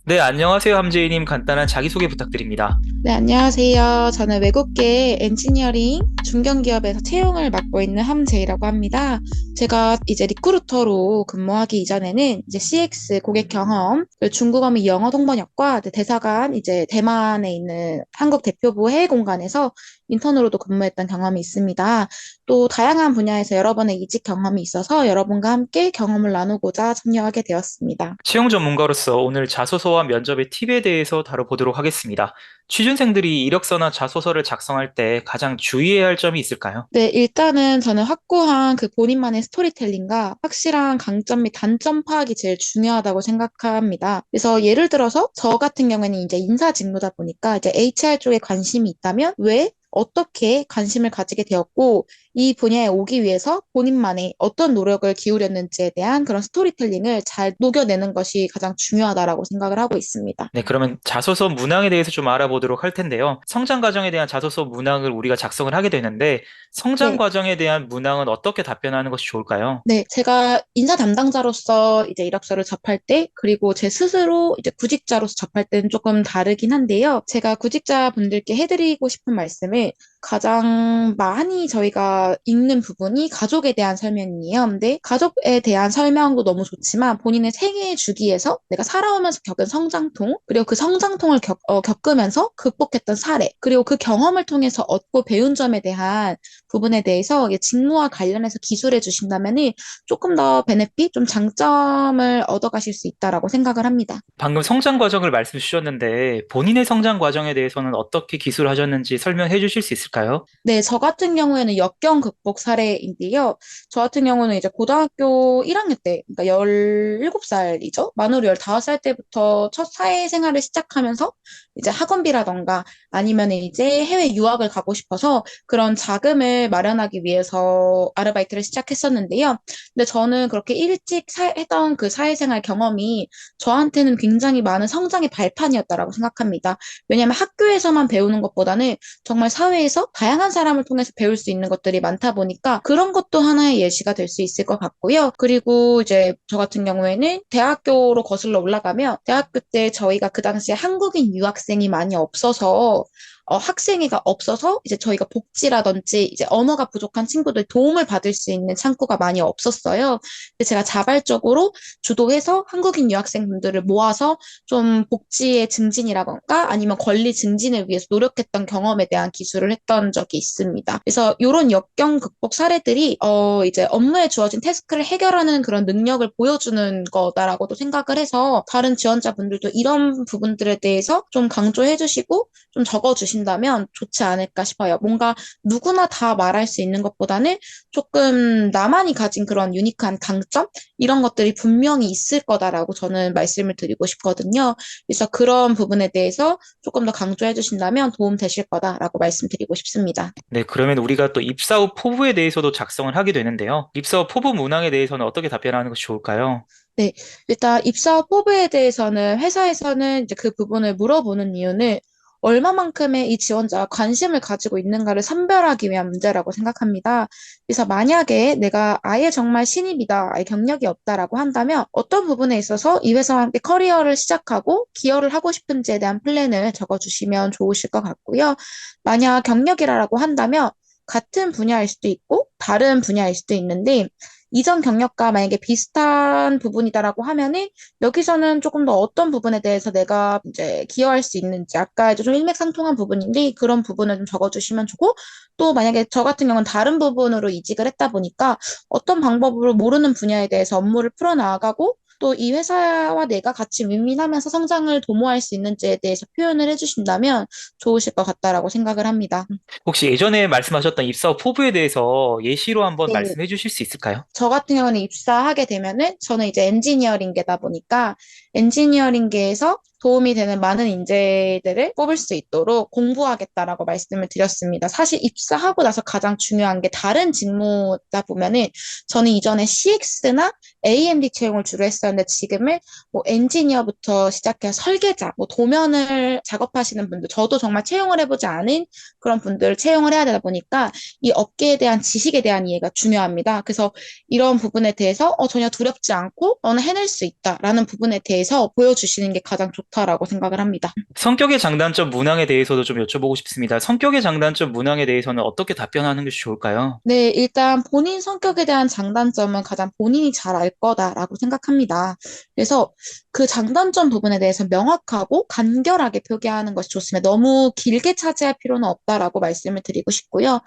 네, 안녕하세요, 함재희님. 간단한 자기소개 부탁드립니다. 네, 안녕하세요. 저는 외국계 엔지니어링 중견기업에서 채용을 맡고 있는 함재희라고 합니다. 제가 이제 리크루터로 근무하기 이전에는 이제 CX 고객 경험, 그리고 중국어 및 영어 통번역과 대사관, 이제 대만에 있는 한국 대표부 해외 공간에서 인턴으로도 근무했던 경험이 있습니다. 또 다양한 분야에서 여러 번의 이직 경험이 있어서 여러분과 함께 경험을 나누고자 참여하게 되었습니다. 채용 전문가로서 오늘 자소서와 면접의 팁에 대해서 다뤄보도록 하겠습니다. 취준생들이 이력서나 자소서를 작성할 때 가장 주의해야 할 점이 있을까요? 네, 일단은 저는 확고한 그 본인만의 스토리텔링과 확실한 강점 및 단점 파악이 제일 중요하다고 생각합니다. 그래서 예를 들어서 저 같은 경우에는 이제 인사 직무다 보니까 이제 HR 쪽에 관심이 있다면 왜 어떻게 관심을 가지게 되었고, 이 분야에 오기 위해서 본인만의 어떤 노력을 기울였는지에 대한 그런 스토리텔링을 잘 녹여내는 것이 가장 중요하다라고 생각을 하고 있습니다. 네, 그러면 자소서 문항에 대해서 좀 알아보도록 할 텐데요. 성장 과정에 대한 자소서 문항을 우리가 작성을 하게 되는데, 성장 네. 과정에 대한 문항은 어떻게 답변하는 것이 좋을까요? 네, 제가 인사 담당자로서 이제 이력서를 접할 때, 그리고 제 스스로 이제 구직자로서 접할 때는 조금 다르긴 한데요. 제가 구직자분들께 해드리고 싶은 말씀을 가장 많이 저희가 읽는 부분이 가족에 대한 설명이에요. 근데 가족에 대한 설명도 너무 좋지만 본인의 생애 주기에서 내가 살아오면서 겪은 성장통, 그리고 그 성장통을 겪으면서 극복했던 사례, 그리고 그 경험을 통해서 얻고 배운 점에 대한 부분에 대해서 이게 직무와 관련해서 기술해 주신다면은 조금 더 베네핏, 좀 장점을 얻어가실 수 있다라고 생각을 합니다. 방금 성장 과정을 말씀 주셨는데, 본인의 성장 과정에 대해서는 어떻게 기술하셨는지 설명해 주실 수 있을까요? 네, 저 같은 경우에는 역경 극복 사례인데요. 저 같은 경우는 이제 고등학교 1학년 때, 그러니까 17살이죠. 만으로 15살 때부터 첫 사회생활을 시작하면서 이제 학원비라던가 아니면 이제 해외 유학을 가고 싶어서 그런 자금을 마련하기 위해서 아르바이트를 시작했었는데요. 근데 저는 그렇게 일찍 했던 그 사회생활 경험이 저한테는 굉장히 많은 성장의 발판이었다라고 생각합니다. 왜냐하면 학교에서만 배우는 것보다는 정말 사회에서 다양한 사람을 통해서 배울 수 있는 것들이 많다 보니까 그런 것도 하나의 예시가 될 수 있을 것 같고요. 그리고 이제 저 같은 경우에는 대학교로 거슬러 올라가면 대학교 때 저희가 그 당시에 한국인 유학생이 많이 없어서 학생회가 없어서 이제 저희가 복지라든지 이제 언어가 부족한 친구들 도움을 받을 수 있는 창구가 많이 없었어요. 근데 제가 자발적으로 주도해서 한국인 유학생분들을 모아서 좀 복지의 증진이라던가 아니면 권리 증진을 위해서 노력했던 경험에 대한 기술을 했던 적이 있습니다. 그래서 이런 역경 극복 사례들이 이제 업무에 주어진 태스크를 해결하는 그런 능력을 보여주는 거다라고도 생각을 해서 다른 지원자분들도 이런 부분들에 대해서 좀 강조해 주시고 좀 적어 주신다면 좋지 않을까 싶어요. 뭔가 누구나 다 말할 수 있는 것보다는 조금 나만이 가진 그런 유니크한 강점 이런 것들이 분명히 있을 거다라고 저는 말씀을 드리고 싶거든요. 그래서 그런 부분에 대해서 조금 더 강조해 주신다면 도움 되실 거다라고 말씀드리고 싶습니다. 네, 그러면 우리가 또 입사 후 포부에 대해서도 작성을 하게 되는데요. 입사 후 포부 문항에 대해서는 어떻게 답변하는 것이 좋을까요? 네, 일단 입사 포부에 대해서는 회사에서는 이제 그 부분을 물어보는 이유는 얼마만큼의 이 지원자가 관심을 가지고 있는가를 선별하기 위한 문제라고 생각합니다. 그래서 만약에 내가 아예 정말 신입이다, 아예 경력이 없다라고 한다면 어떤 부분에 있어서 이 회사와 함께 커리어를 시작하고 기여를 하고 싶은지에 대한 플랜을 적어주시면 좋으실 것 같고요. 만약 경력이라고 한다면 같은 분야일 수도 있고 다른 분야일 수도 있는데 이전 경력과 만약에 비슷한 부분이다라고 하면은 여기서는 조금 더 어떤 부분에 대해서 내가 이제 기여할 수 있는지 아까 이제 좀 일맥상통한 부분인데 그런 부분을 좀 적어주시면 좋고 또 만약에 저 같은 경우는 다른 부분으로 이직을 했다 보니까 어떤 방법으로 모르는 분야에 대해서 업무를 풀어나가고 또 이 회사와 내가 같이 윈윈하면서 성장을 도모할 수 있는지에 대해서 표현을 해주신다면 좋으실 것 같다라고 생각을 합니다. 혹시 예전에 말씀하셨던 입사 후 포부에 대해서 예시로 한번 네. 말씀해 주실 수 있을까요? 저 같은 경우는 입사하게 되면은 저는 이제 엔지니어링계다 보니까 엔지니어링계에서 도움이 되는 많은 인재들을 뽑을 수 있도록 공부하겠다라고 말씀을 드렸습니다. 사실 입사하고 나서 가장 중요한 게 다른 직무다 보면은 저는 이전에 CX나 A&D 채용을 주로 했었는데 지금은 뭐 엔지니어부터 시작해서 설계자, 뭐 도면을 작업하시는 분들, 저도 정말 채용을 해보지 않은 그런 분들을 채용을 해야 되다 보니까 이 업계에 대한 지식에 대한 이해가 중요합니다. 그래서 이런 부분에 대해서 전혀 두렵지 않고 너는 해낼 수 있다라는 부분에 대해서 보여주시는 게 가장 좋다라고 생각을 합니다. 성격의 장단점 문항에 대해서도 좀 여쭤보고 싶습니다. 성격의 장단점 문항에 대해서는 어떻게 답변하는 것이 좋을까요? 네, 일단 본인 성격에 대한 장단점은 가장 본인이 잘 알 거다라고 생각합니다. 그래서 그 장단점 부분에 대해서 명확하고 간결하게 표기하는 것이 좋습니다. 너무 길게 차지할 필요는 없다라고 말씀을 드리고 싶고요.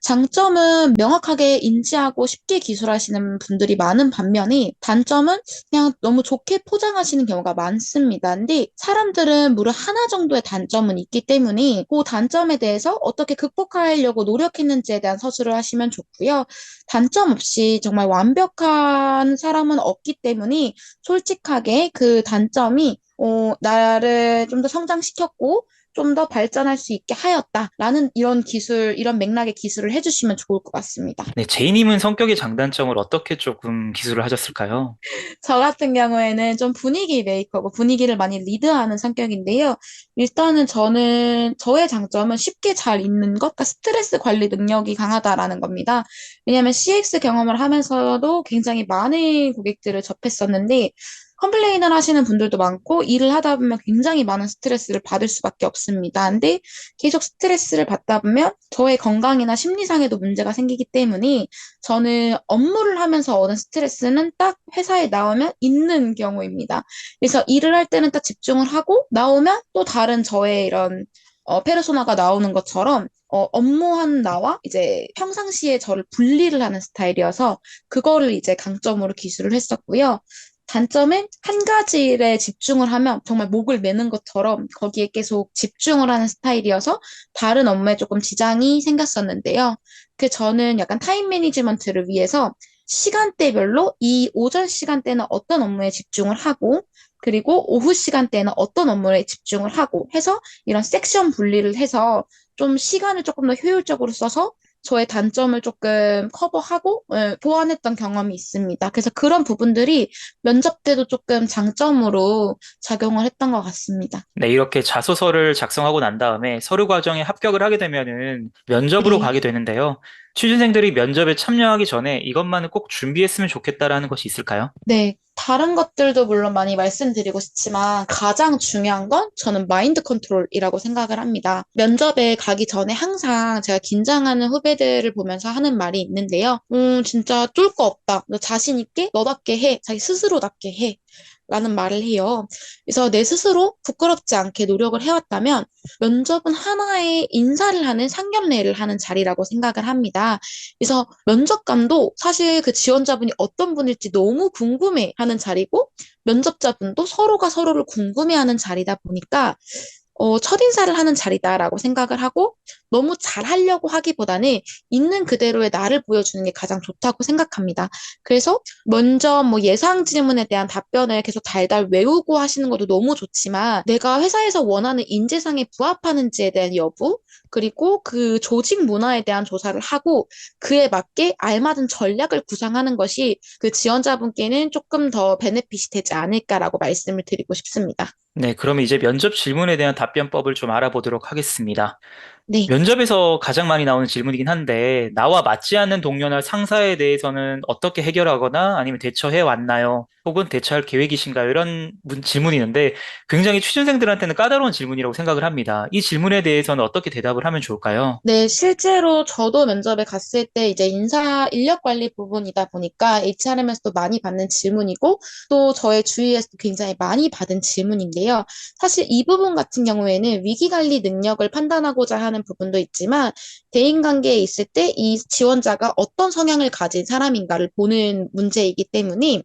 장점은 명확하게 인지하고 쉽게 기술하시는 분들이 많은 반면에 단점은 그냥 너무 좋게 포장하시는 경우가 많습니다. 근데 사람들은 무려 하나 정도의 단점은 있기 때문에 그 단점에 대해서 어떻게 극복하려고 노력했는지에 대한 서술을 하시면 좋고요. 단점 없이 정말 완벽한 사람은 없기 때문에 솔직하게 그 단점이 나를 좀 더 성장시켰고 좀 더 발전할 수 있게 하였다라는 이런 기술, 이런 맥락의 기술을 해주시면 좋을 것 같습니다. 네, 제이님은 성격의 장단점을 어떻게 조금 기술을 하셨을까요? 저 같은 경우에는 좀 분위기 메이커고 분위기를 많이 리드하는 성격인데요. 일단은 저는 저의 장점은 쉽게 잘 잊는 것과 스트레스 관리 능력이 강하다라는 겁니다. 왜냐하면 CX 경험을 하면서도 굉장히 많은 고객들을 접했었는데 컴플레인을 하시는 분들도 많고 일을 하다 보면 굉장히 많은 스트레스를 받을 수밖에 없습니다. 근데 계속 스트레스를 받다 보면 저의 건강이나 심리상에도 문제가 생기기 때문에 저는 업무를 하면서 얻은 스트레스는 딱 회사에 나오면 있는 경우입니다. 그래서 일을 할 때는 딱 집중을 하고 나오면 또 다른 저의 이런 페르소나가 나오는 것처럼 업무한 나와 이제 평상시에 저를 분리를 하는 스타일이어서 그거를 이제 강점으로 기술을 했었고요. 단점은 한 가지 일에 집중을 하면 정말 목을 매는 것처럼 거기에 계속 집중을 하는 스타일이어서 다른 업무에 조금 지장이 생겼었는데요. 그 저는 약간 타임 매니지먼트를 위해서 시간대별로 이 오전 시간대는 어떤 업무에 집중을 하고 그리고 오후 시간대는 어떤 업무에 집중을 하고 해서 이런 섹션 분리를 해서 좀 시간을 조금 더 효율적으로 써서 저의 단점을 조금 커버하고 보완했던 경험이 있습니다. 그래서 그런 부분들이 면접 때도 조금 장점으로 작용을 했던 것 같습니다. 네, 이렇게 자소서를 작성하고 난 다음에 서류 과정에 합격을 하게 되면은 면접으로 네. 가게 되는데요. 취준생들이 면접에 참여하기 전에 이것만은 꼭 준비했으면 좋겠다라는 것이 있을까요? 네, 다른 것들도 물론 많이 말씀드리고 싶지만 가장 중요한 건 저는 마인드 컨트롤이라고 생각을 합니다. 면접에 가기 전에 항상 제가 긴장하는 후배들을 보면서 하는 말이 있는데요. 진짜 쫄 거 없다. 너 자신 있게 너답게 해. 자기 스스로답게 해. 라는 말을 해요. 그래서 내 스스로 부끄럽지 않게 노력을 해왔다면 면접은 하나의 인사를 하는 상견례를 하는 자리라고 생각을 합니다. 그래서 면접관도 사실 그 지원자분이 어떤 분일지 너무 궁금해하는 자리고 면접자분도 서로가 서로를 궁금해하는 자리다 보니까 첫인사를 하는 자리다라고 생각을 하고 너무 잘하려고 하기보다는 있는 그대로의 나를 보여주는 게 가장 좋다고 생각합니다. 그래서 먼저 뭐 예상 질문에 대한 답변을 계속 달달 외우고 하시는 것도 너무 좋지만 내가 회사에서 원하는 인재상에 부합하는지에 대한 여부 그리고 그 조직 문화에 대한 조사를 하고 그에 맞게 알맞은 전략을 구상하는 것이 그 지원자분께는 조금 더 베네핏이 되지 않을까라고 말씀을 드리고 싶습니다. 네, 그러면 이제 면접 질문에 대한 답변법을 좀 알아보도록 하겠습니다. 네. 면접에서 가장 많이 나오는 질문이긴 한데, 나와 맞지 않는 동료나 상사에 대해서는 어떻게 해결하거나 아니면 대처해 왔나요? 혹은 대처할 계획이신가요? 이런 질문이 있는데, 굉장히 취준생들한테는 까다로운 질문이라고 생각을 합니다. 이 질문에 대해서는 어떻게 대답을 하면 좋을까요? 네, 실제로 저도 면접에 갔을 때 이제 인사 인력 관리 부분이다 보니까 HRM에서도 많이 받는 질문이고 또 저의 주위에서도 굉장히 많이 받은 질문인데요. 사실 이 부분 같은 경우에는 위기 관리 능력을 판단하고자 하는 부분도 있지만 대인관계에 있을 때 이 지원자가 어떤 성향을 가진 사람인가를 보는 문제이기 때문에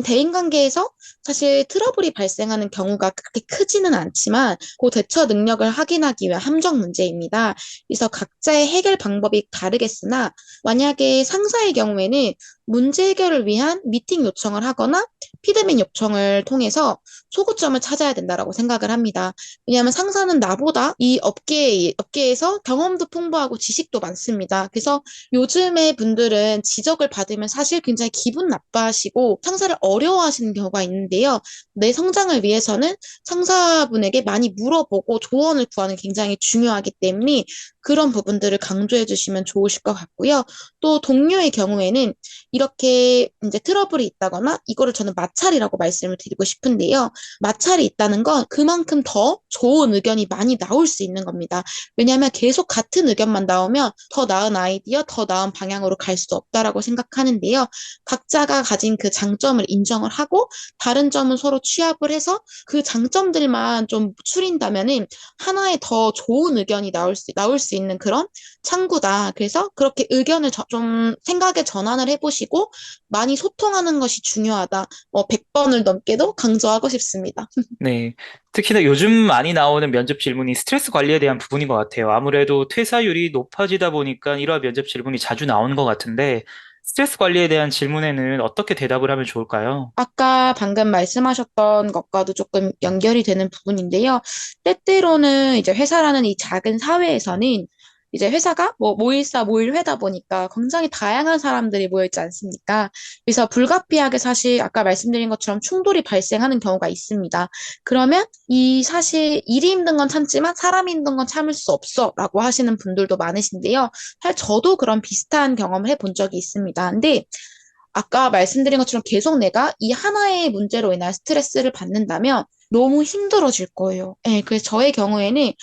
대인관계에서 사실 트러블이 발생하는 경우가 그렇게 크지는 않지만 그 대처 능력을 확인하기 위한 함정 문제입니다. 그래서 각자의 해결 방법이 다르겠으나 만약에 상사의 경우에는 문제 해결을 위한 미팅 요청을 하거나 피드백 요청을 통해서 소구점을 찾아야 된다라고 생각을 합니다. 왜냐하면 상사는 나보다 이 업계에서 경험도 풍부하고 지식도 많습니다. 그래서 요즘의 분들은 지적을 받으면 사실 굉장히 기분 나빠하시고 상사를 어려워하시는 경우가 있는데요. 내 성장을 위해서는 상사분에게 많이 물어보고 조언을 구하는 게 굉장히 중요하기 때문에 그런 부분들을 강조해 주시면 좋으실 것 같고요. 또 동료의 경우에는 이렇게 이제 트러블이 있다거나 이거를 저는 마찰이라고 말씀을 드리고 싶은데요. 마찰이 있다는 건 그만큼 더 좋은 의견이 많이 나올 수 있는 겁니다. 왜냐하면 계속 같은 의견만 나오면 더 나은 아이디어, 더 나은 방향으로 갈 수 없다라고 생각하는데요. 각자가 가진 그 장점을 인정을 하고 다른 점은 서로 취합을 해서 그 장점들만 좀 추린다면은 하나의 더 좋은 의견이 나올 수 있는 그런 창구다. 그래서 그렇게 의견을 좀 생각의 전환을 해보시고 많이 소통하는 것이 중요하다. 100번을 넘게도 강조하고 싶습니다. 네. 특히나 요즘 많이 나오는 면접 질문이 스트레스 관리에 대한 부분인 것 같아요. 아무래도 퇴사율이 높아지다 보니까 이러한 면접 질문이 자주 나오는 것 같은데, 스트레스 관리에 대한 질문에는 어떻게 대답을 하면 좋을까요? 아까 방금 말씀하셨던 것과도 조금 연결이 되는 부분인데요. 때때로는 이제 회사라는 이 작은 사회에서는 이제 회사가 뭐 모일사 모일회다 보니까 굉장히 다양한 사람들이 모여있지 않습니까? 그래서 불가피하게 사실 아까 말씀드린 것처럼 충돌이 발생하는 경우가 있습니다. 그러면 이 사실 일이 힘든 건 참지만 사람이 힘든 건 참을 수 없어라고 하시는 분들도 많으신데요. 사실 저도 그런 비슷한 경험을 해본 적이 있습니다. 근데 아까 말씀드린 것처럼 계속 내가 이 하나의 문제로 인한 스트레스를 받는다면 너무 힘들어질 거예요. 예, 그래서 저의 경우에는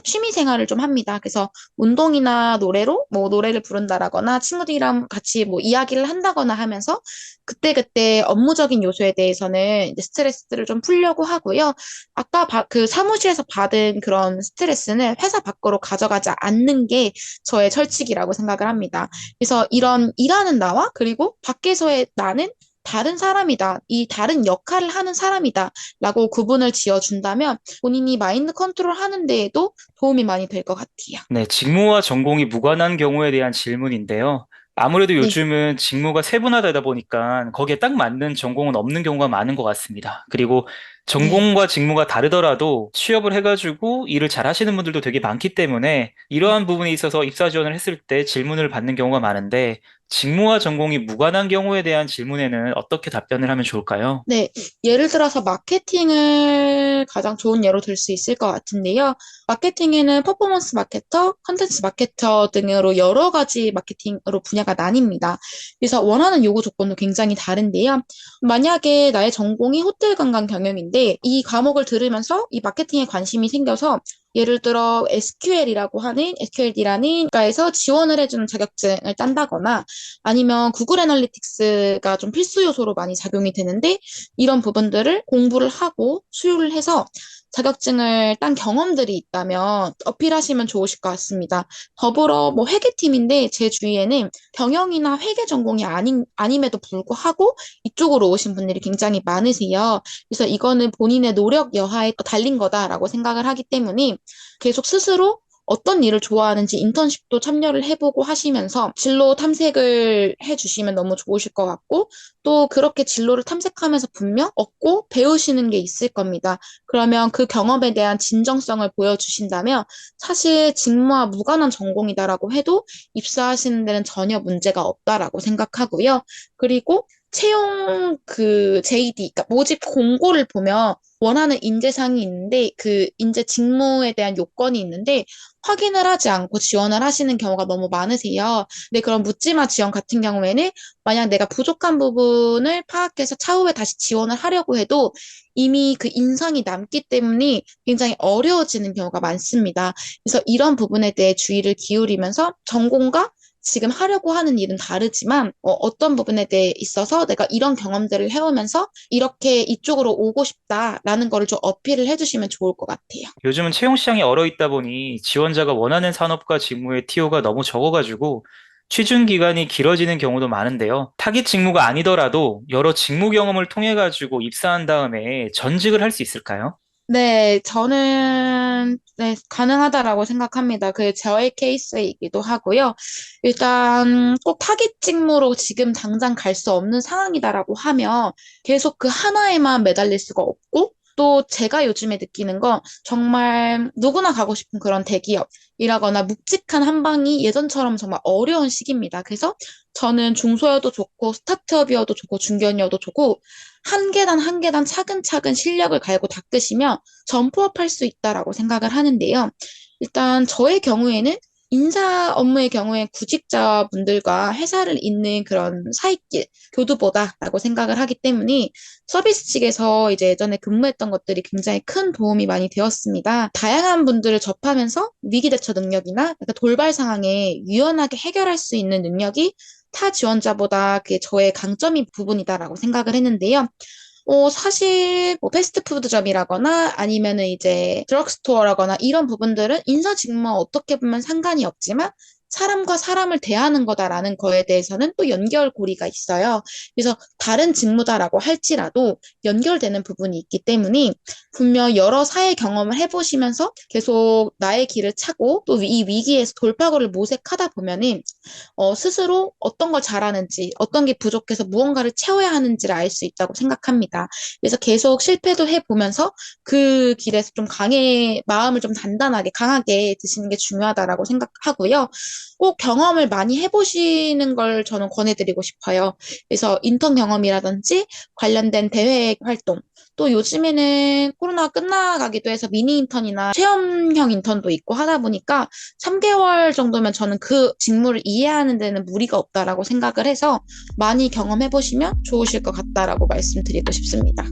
취미 생활을 좀 합니다. 그래서 운동이나 노래로 노래를 부른다라거나 친구들이랑 같이 이야기를 한다거나 하면서 그때그때 업무적인 요소에 대해서는 이제 스트레스를 좀 풀려고 하고요. 아까 그 사무실에서 받은 그런 스트레스는 회사 밖으로 가져가지 않는 게 저의 철칙이라고 생각을 합니다. 그래서 이런 일하는 나와 그리고 밖에서의 나는 다른 사람이다. 이 다른 역할을 하는 사람이다. 라고 구분을 지어준다면 본인이 마인드 컨트롤 하는 데에도 도움이 많이 될 것 같아요. 네, 직무와 전공이 무관한 경우에 대한 질문인데요. 아무래도 네. 요즘은 직무가 세분화되다 보니까 거기에 딱 맞는 전공은 없는 경우가 많은 것 같습니다. 그리고 네. 전공과 직무가 다르더라도 취업을 해가지고 일을 잘 하시는 분들도 되게 많기 때문에 이러한 부분에 있어서 입사 지원을 했을 때 질문을 받는 경우가 많은데 직무와 전공이 무관한 경우에 대한 질문에는 어떻게 답변을 하면 좋을까요? 네, 예를 들어서 마케팅을 가장 좋은 예로 들 수 있을 것 같은데요. 마케팅에는 퍼포먼스 마케터, 컨텐츠 마케터 등으로 여러 가지 마케팅으로 분야가 나뉩니다. 그래서 원하는 요구 조건도 굉장히 다른데요. 만약에 나의 전공이 호텔 관광 경영인데 이 과목을 들으면서 이 마케팅에 관심이 생겨서 예를 들어 SQL이라고 하는 SQLD라는 과에서 지원을 해주는 자격증을 딴다거나 아니면 구글 애널리틱스가 좀 필수 요소로 많이 작용이 되는데 이런 부분들을 공부를 하고 수료를 해서 자격증을 딴 경험들이 있다면 어필하시면 좋으실 것 같습니다. 더불어 회계팀인데 제 주위에는 경영이나 회계 전공이 아님에도 불구하고 이쪽으로 오신 분들이 굉장히 많으세요. 그래서 이거는 본인의 노력 여하에 달린 거다라고 생각을 하기 때문에 계속 스스로 어떤 일을 좋아하는지 인턴십도 참여를 해보고 하시면서 진로 탐색을 해주시면 너무 좋으실 것 같고 또 그렇게 진로를 탐색하면서 분명 얻고 배우시는 게 있을 겁니다. 그러면 그 경험에 대한 진정성을 보여주신다면 사실 직무와 무관한 전공이다라고 해도 입사하시는 데는 전혀 문제가 없다라고 생각하고요. 그리고 채용 그 JD, 그러니까 모집 공고를 보면 원하는 인재상이 있는데 그 인재 직무에 대한 요건이 있는데 확인을 하지 않고 지원을 하시는 경우가 너무 많으세요. 근데 그런 묻지마 지원 같은 경우에는 만약 내가 부족한 부분을 파악해서 차후에 다시 지원을 하려고 해도 이미 그 인상이 남기 때문에 굉장히 어려워지는 경우가 많습니다. 그래서 이런 부분에 대해 주의를 기울이면서 전공과 지금 하려고 하는 일은 다르지만 떤 부분에 대해 있어서 내가 이런 경험들을 해오면서 이렇게 이쪽으로 오고 싶다라는 거를 좀 어필을 해주시면 좋을 것 같아요. 요즘은 채용 시장이 얼어 있다 보니 지원자가 원하는 산업과 직무의 티오가 너무 적어가지고 취준 기간이 길어지는 경우도 많은데요. 타깃 직무가 아니더라도 여러 직무 경험을 통해 가지고 입사한 다음에 전직을 할 수 있을까요? 네, 저는 네, 가능하다라고 생각합니다. 그게 저의 케이스이기도 하고요. 일단 꼭 타깃 직무로 지금 당장 갈 수 없는 상황이다라고 하면 계속 그 하나에만 매달릴 수가 없고 또 제가 요즘에 느끼는 건 정말 누구나 가고 싶은 그런 대기업이라거나 묵직한 한방이 예전처럼 정말 어려운 시기입니다. 그래서 저는 중소여도 좋고 스타트업이어도 좋고 중견이어도 좋고 한 계단 한 계단 차근차근 실력을 갈고 닦으시면 점프업 할 수 있다라고 생각을 하는데요. 일단 저의 경우에는 인사 업무의 경우에 구직자분들과 회사를 잇는 그런 사이길, 교두보다라고 생각을 하기 때문에 서비스 측에서 이제 예전에 근무했던 것들이 굉장히 큰 도움이 많이 되었습니다. 다양한 분들을 접하면서 위기 대처 능력이나 약간 돌발 상황에 유연하게 해결할 수 있는 능력이 타 지원자보다 그게 저의 강점인 부분이다라고 생각을 했는데요. 사실 뭐 패스트푸드점이라거나 아니면은 이제 드럭스토어라거나 이런 부분들은 인사 직무와 어떻게 보면 상관이 없지만 사람과 사람을 대하는 거다라는 거에 대해서는 또 연결고리가 있어요. 그래서 다른 직무다라고 할지라도 연결되는 부분이 있기 때문에 분명 여러 사회 경험을 해보시면서 계속 나의 길을 차고 또 이 위기에서 돌파구를 모색하다 보면은 스스로 어떤 걸 잘하는지, 어떤 게 부족해서 무언가를 채워야 하는지를 알 수 있다고 생각합니다. 그래서 계속 실패도 해보면서 그 길에서 좀 마음을 좀 단단하게, 강하게 드시는 게 중요하다라고 생각하고요. 꼭 경험을 많이 해보시는 걸 저는 권해드리고 싶어요. 그래서 인턴 경험이라든지 관련된 대회 활동, 또 요즘에는 코로나가 끝나가기도 해서 미니 인턴이나 체험형 인턴도 있고 하다 보니까 3개월 정도면 저는 그 직무를 이해하는 데는 무리가 없다라고 생각을 해서 많이 경험해 보시면 좋으실 것 같다라고 말씀드리고 싶습니다.